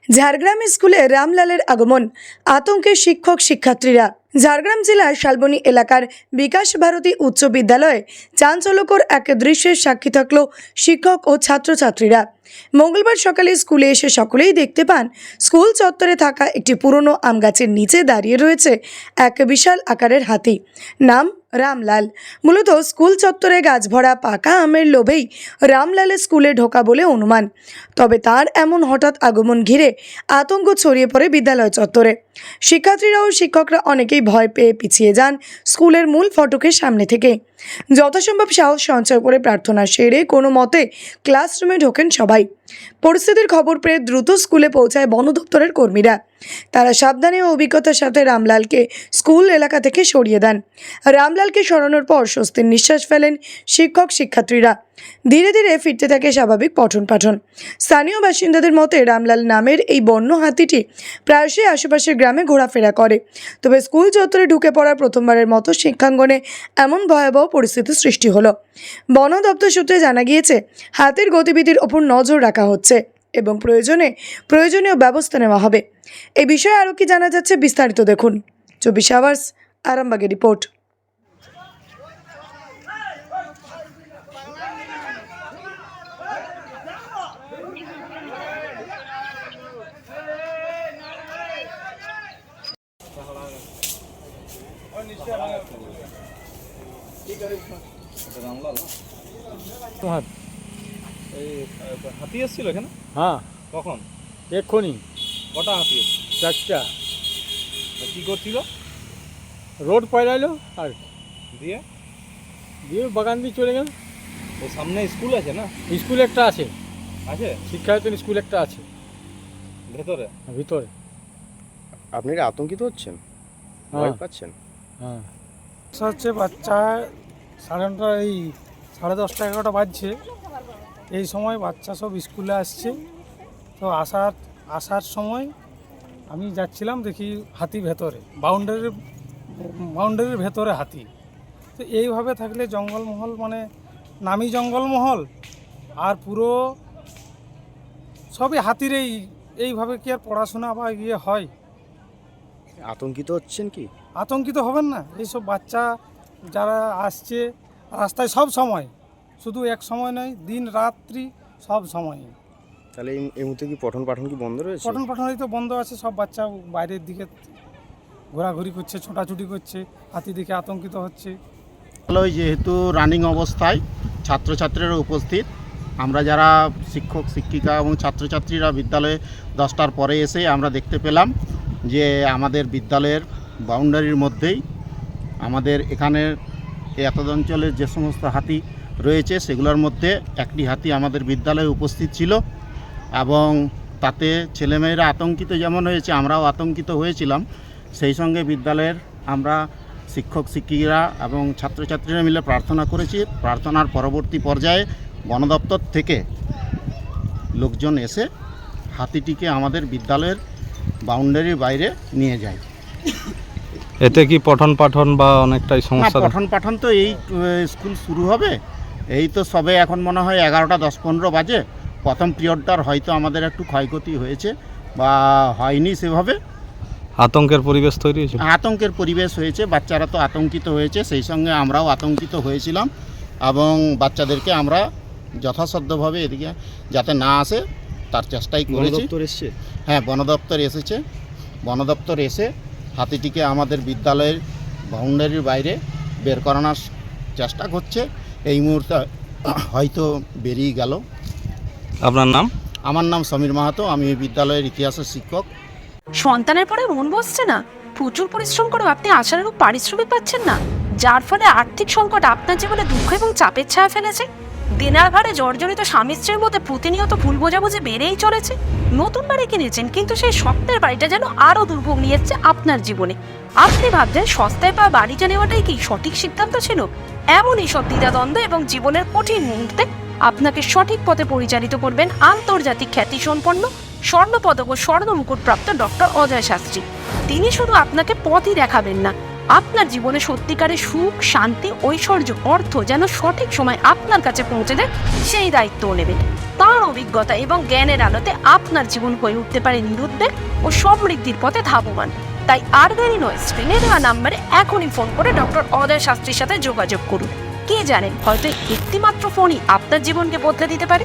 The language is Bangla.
ঝাড়গ্রাম স্কুলে রামলালের আগমন, আতঙ্কে শিক্ষক শিক্ষার্থীরা। ঝাড়গ্রাম জেলার শালবনী এলাকার বিকাশ ভারতী উচ্চ বিদ্যালয়ে চাঞ্চল্যকর এক দৃশ্যের সাক্ষী থাকল শিক্ষক ও ছাত্রছাত্রীরা। মঙ্গলবার সকালে স্কুলে এসে সকলেই দেখতে পান স্কুল চত্বরে থাকা একটি পুরনো আম গাছের নিচে দাঁড়িয়ে রয়েছে এক বিশাল আকারের হাতি, নাম রামলাল। মূলত স্কুল চত্বরে গাছ ভরা পাকা আমের লোভেই রামলালের স্কুলে ঢোকা বলে অনুমান। তবে তার এমন হঠাৎ আগমন ঘিরে আতঙ্ক ছড়িয়ে পড়ে বিদ্যালয় চত্বরে। শিক্ষার্থীরা ও শিক্ষকরা অনেকেই ভয় পেয়ে পিছিয়ে যান স্কুলের মূল ফটকের সামনে থেকে। যথাসম্ভব সাহস সঞ্চয় করে প্রার্থনা সেরে কোনো মতে ক্লাসরুমে ঢোকেন সবাই। পরিস্থিতির খবর পেয়ে দ্রুত স্কুলে পৌঁছায় বন দপ্তরের কর্মীরা। তারা সাবধানে ও অভিজ্ঞতার সাথে রামলালকে স্কুল এলাকা থেকে সরিয়ে দেন। রামলালকে সরানোর পর স্বস্তির নিঃশ্বাস ফেলেন শিক্ষক শিক্ষার্থীরা। ধীরে ধীরে ফিরতে থাকে স্বাভাবিক পঠন পাঠন। স্থানীয় বাসিন্দাদের মতে রামলাল নামের এই বন্য হাতিটি প্রায়শই আশেপাশের গ্রামে ঘোরাফেরা করে। তবে স্কুল চত্বরে ঢুকে পড়ার প্রথমবারের মতো শিক্ষাঙ্গনে এমন ভয়াবহ পরিস্থিতির সৃষ্টি হলো। বন দপ্তর সূত্রে জানা গিয়েছে, হাতির গতিবিধির ওপর নজর রাখা হচ্ছে এবং প্রয়োজনীয় ব্যবস্থা নেওয়া হবে। এই বিষয়ে আরও কি জানা যাচ্ছে বিস্তারিত দেখুন 24 আওয়ার্স আরামবাগের রিপোর্ট। হাতি এসেছিল এখানে? হ্যাঁ, কখন? এক্ষুনি কটা হাতি এসেছিল? 4টা। কি করছিল? রোড পাইলাইলো আর দিয়ে দিয়ে বাগান দিয়ে চলে গেল। ও সামনে স্কুল আছে না? স্কুল একটা আছে, আছে শিক্ষায়তন স্কুল একটা আছে ভেতরে। ভিতরে। আপনি আতঙ্কিত হচ্ছেন, হ্যাঁ ভয় পাচ্ছেন? হ্যাঁ, হচ্ছে বাচ্চা 9:30 এই 10:30 11টা বাজছে, এই সময় বাচ্চা সব স্কুলে আসছে। তো আসার সময় আমি যাচ্ছিলাম, দেখি হাতি ভেতরে, বাউন্ডারির ভেতরে হাতি। তো এইভাবে থাকলে জঙ্গলমহল, মানে নামি জঙ্গলমহল আর পুরো সবই হাতির, এইভাবে কি আর পড়াশোনা বা ইয়ে হয়? আতঙ্কিত হচ্ছেন কি? আতঙ্কিত হবেন না? এইসব বাচ্চা যারা আসছে রাস্তায় সব সময়, শুধু এক সময় নয়, দিন রাত্রি সব সময়। তাহলে এই মুহূর্তে কি পঠন পাঠন কি বন্ধ রয়েছে? পঠন পাঠনই তো বন্ধ আছে, সব বাচ্চা বাইরের দিকে ঘোরাঘুরি করছে, ছোটাছুটি করছে, হাতি দেখে আতঙ্কিত হচ্ছে। বিদ্যালয় যেহেতু রানিং অবস্থায়, ছাত্রছাত্রীরা উপস্থিত, আমরা যারা শিক্ষক শিক্ষিকা এবং ছাত্রছাত্রীরা বিদ্যালয়ে 10টার পরে এসে আমরা দেখতে পেলাম যে আমাদের বিদ্যালয়ের বাউন্ডারির মধ্যেই আমাদের এখানের এতদ অঞ্চলের যে সমস্ত হাতি রয়েছে সেগুলোর মধ্যে একটি হাতি আমাদের বিদ্যালয়ে উপস্থিত ছিল এবং তাতে ছেলেমেয়েরা আতঙ্কিত যেমন হয়েছে, আমরাও আতঙ্কিত হয়েছিলাম। সেই সঙ্গে বিদ্যালয়ের আমরা শিক্ষক শিক্ষিকারা এবং ছাত্রছাত্রীরা মিলে প্রার্থনা করেছি। প্রার্থনার পরবর্তী পর্যায়ে বন দপ্তর থেকে লোকজন এসে হাতিটিকে আমাদের বিদ্যালয়ের বাউন্ডারির বাইরে নিয়ে যায়। এতে কি পঠন পাঠন বা অনেকটাই সমস্যা? পঠন পাঠন তো এই স্কুল শুরু হবে, এই তো সবে এখন মনে হয় 11টা 10-15 বাজে। প্রথম পিরিয়ডটার হয়তো আমাদের একটু ক্ষয়ক্ষতি হয়েছে বা হয়নি সেভাবে। আতঙ্কের পরিবেশ তৈরি হয়েছে? আতঙ্কের পরিবেশ হয়েছে, বাচ্চারা তো আতঙ্কিত হয়েছে, সেই সঙ্গে আমরাও আতঙ্কিত হয়েছিলাম এবং বাচ্চাদেরকে আমরা যথাসাধ্যভাবে এদিকে যাতে না আসে তার চেষ্টাই করেছি। এসছে? হ্যাঁ, বন দপ্তর এসেছে। বন দপ্তর এসে হাতিটিকে আমাদের বিদ্যালয়ের বাউন্ডারির বাইরে বের করানোর চেষ্টা করছে। এই মুহূর্তে হয়তো বেরিয়ে গেল। আপনার নাম? আমার নাম সমীর মাহাতো, আমি বিদ্যালয়ের ইতিহাসের শিক্ষক। সন্তানের পরে মন বসছে না, প্রচুর পরিশ্রম করেও আপনি আশানুরূপ পারিশ্রমিক পাচ্ছেন না, যার ফলে আর্থিক সংকট আপনার জীবনে দুঃখ এবং চাপের ছায়া ফেলেছে। দিনার ভারে জর্জরিত স্বামী স্ত্রীর মধ্যে প্রতিনিয়ত ভুল বোঝাবুঝি বেড়েই চলেছে। নতুন বাড়ি কিনেছেন, কিন্তু সেই স্বপ্নের বাড়িটা যেন আরও দুর্ভোগ নিয়ে এসছে আপনার জীবনে। আপনি ভাবছেন সস্তায় পাওয়া বাড়িটা নেওয়াটাই কি সঠিক সিদ্ধান্ত ছিল? এমনই সব দ্বিধাদ্বন্দ্ব এবং জীবনের কঠিন মুহূর্তে আপনাকে সঠিক পথে পরিচালিত করবেন আন্তর্জাতিক খ্যাতিসম্পন্ন স্বর্ণপদক ও স্বর্ণ মুকুটপ্রাপ্ত ডক্টর অজয় শাস্ত্রী। তিনি শুধু আপনাকে পথই দেখাবেন না, আপনার জীবনে সত্যিকারের সুখ, শান্তি, ঐশ্বর্য, অর্থ যেন সঠিক সময় আপনার কাছে পৌঁছে দেয়, সেই দায়িত্বও নেবেন। তার অভিজ্ঞতা এবং জ্ঞানের আলোতে আপনার জীবন হয়ে উঠতে পারে নিরুদ্বেগ ও সমৃদ্ধির পথে ধাবমান। তাই আর দেরি নয়, স্ক্রিনে দেওয়া নাম্বারে এখনই ফোন করে ডক্টর অজয় শাস্ত্রীর সাথে যোগাযোগ করুন। কে জানেন, হয়তো একটিমাত্র ফোনই আপনার জীবনকে বদলে দিতে পারে।